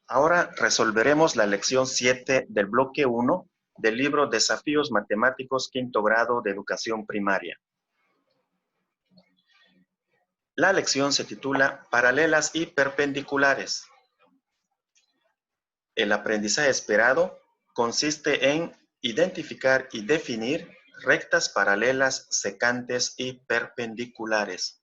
Ahora resolveremos la lección 7 del bloque 1 del libro Desafíos Matemáticos Quinto Grado de Educación Primaria. La lección se titula Paralelas y Perpendiculares. El aprendizaje esperado consiste en identificar y definir rectas paralelas, secantes y perpendiculares.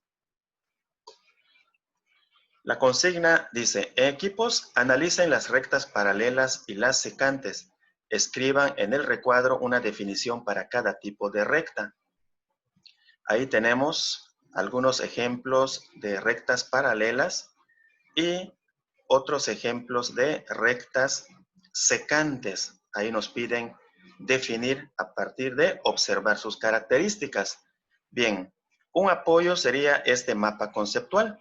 La consigna dice, en equipos analicen las rectas paralelas y las secantes. Escriban en el recuadro una definición para cada tipo de recta. Ahí tenemos algunos ejemplos de rectas paralelas y otros ejemplos de rectas secantes. Ahí nos piden definir a partir de observar sus características. Bien, un apoyo sería este mapa conceptual,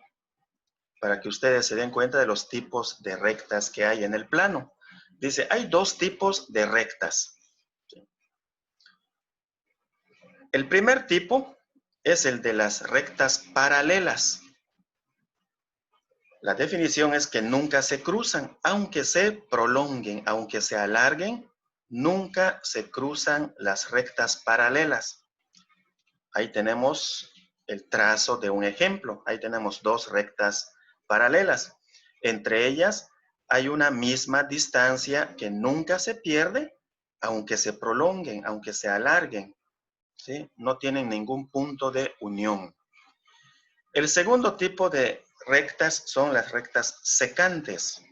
para que ustedes se den cuenta de los tipos de rectas que hay en el plano. Dice, hay dos tipos de rectas. El primer tipo es el de las rectas paralelas. La definición es que nunca se cruzan, aunque se prolonguen, aunque se alarguen, nunca se cruzan las rectas paralelas. Ahí tenemos el trazo de un ejemplo. Ahí tenemos dos rectas paralelas. Entre ellas hay una misma distancia que nunca se pierde, aunque se prolonguen, aunque se alarguen, ¿sí? No tienen ningún punto de unión. El segundo tipo de rectas son las rectas secantes.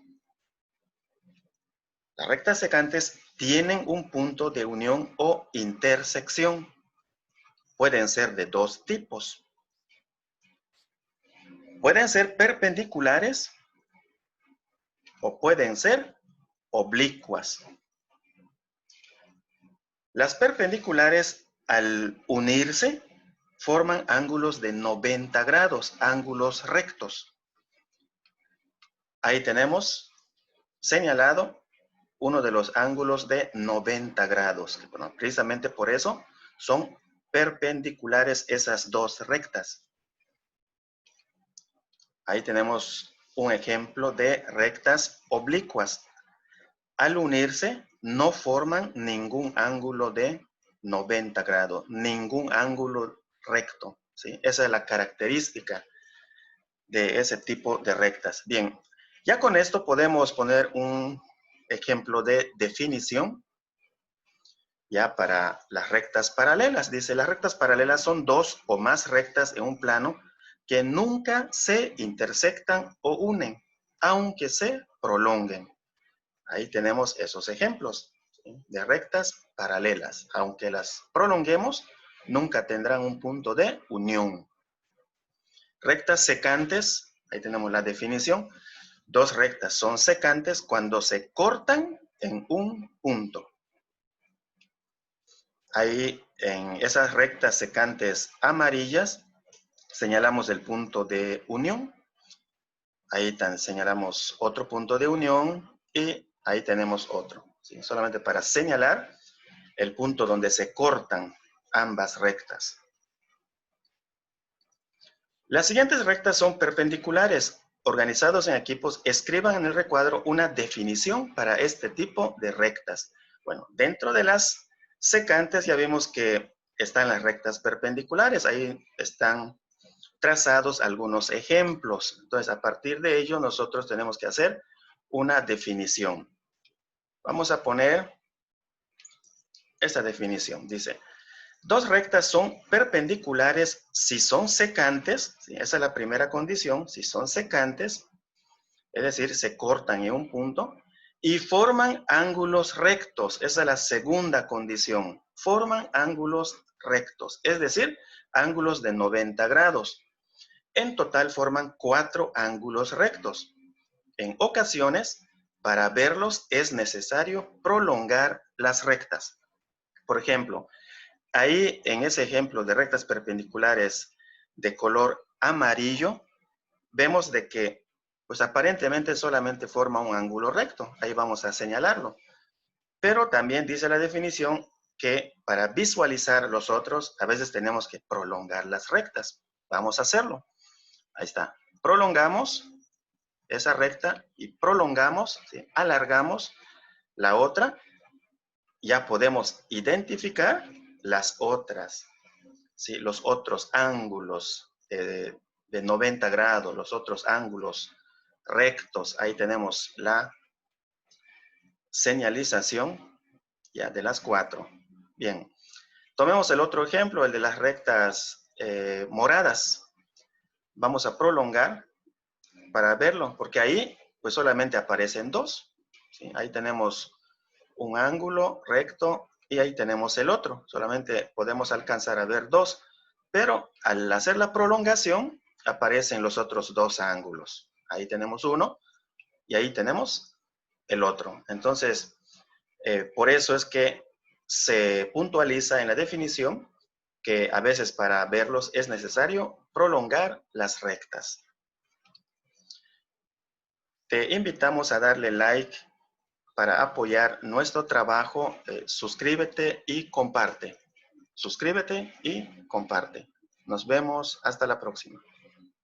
Las rectas secantes tienen un punto de unión o intersección. Pueden ser de dos tipos. Pueden ser perpendiculares o pueden ser oblicuas. Las perpendiculares, al unirse, forman ángulos de 90 grados, ángulos rectos. Ahí tenemos señalado uno de los ángulos de 90 grados. Bueno, precisamente por eso son perpendiculares esas dos rectas. Ahí tenemos un ejemplo de rectas oblicuas. Al unirse, no forman ningún ángulo de 90 grados, ningún ángulo recto, ¿sí? Esa es la característica de ese tipo de rectas. Bien, ya con esto podemos poner un ejemplo de definición ya para las rectas paralelas. Dice, las rectas paralelas son dos o más rectas en un plano que nunca se intersectan o unen, aunque se prolonguen. Ahí tenemos esos ejemplos, ¿sí?, de rectas paralelas. Aunque las prolonguemos, nunca tendrán un punto de unión. Rectas secantes, ahí tenemos la definición. Dos rectas son secantes cuando se cortan en un punto. Ahí en esas rectas secantes amarillas señalamos el punto de unión. Ahí señalamos otro punto de unión y ahí tenemos otro, ¿sí? Solamente para señalar el punto donde se cortan ambas rectas. Las siguientes rectas son perpendiculares. Organizados en equipos, escriban en el recuadro una definición para este tipo de rectas. Bueno, dentro de las secantes ya vimos que están las rectas perpendiculares. Ahí están trazados algunos ejemplos. Entonces, a partir de ello, nosotros tenemos que hacer una definición. Vamos a poner esta definición. Dice, dos rectas son perpendiculares si son secantes, ¿sí? Esa es la primera condición, si son secantes, es decir, se cortan en un punto, y forman ángulos rectos, esa es la segunda condición, forman ángulos rectos, es decir, ángulos de 90 grados. En total forman 4 ángulos rectos. En ocasiones, para verlos es necesario prolongar las rectas. Por ejemplo, ahí en ese ejemplo de rectas perpendiculares de color amarillo, vemos de que pues aparentemente solamente forma un ángulo recto. Ahí vamos a señalarlo. Pero también dice la definición que para visualizar los otros, a veces tenemos que prolongar las rectas. Vamos a hacerlo. Ahí está. Prolongamos esa recta y prolongamos, ¿sí? Alargamos la otra, ya podemos identificar las otras, ¿sí? Los otros ángulos de 90 grados, los otros ángulos rectos. Ahí tenemos la señalización ya de las 4. Bien, tomemos el otro ejemplo, el de las rectas moradas. Vamos a prolongar para verlo, porque ahí pues solamente aparecen 2. ¿Sí? Ahí tenemos un ángulo recto y ahí tenemos el otro. Solamente podemos alcanzar a ver 2, pero al hacer la prolongación aparecen los otros 2 ángulos. Ahí tenemos uno y ahí tenemos el otro. Entonces, por eso es que se puntualiza en la definición que a veces para verlos es necesario prolongar las rectas. Te invitamos a darle like para apoyar nuestro trabajo. Suscríbete y comparte. Suscríbete y comparte. Nos vemos hasta la próxima.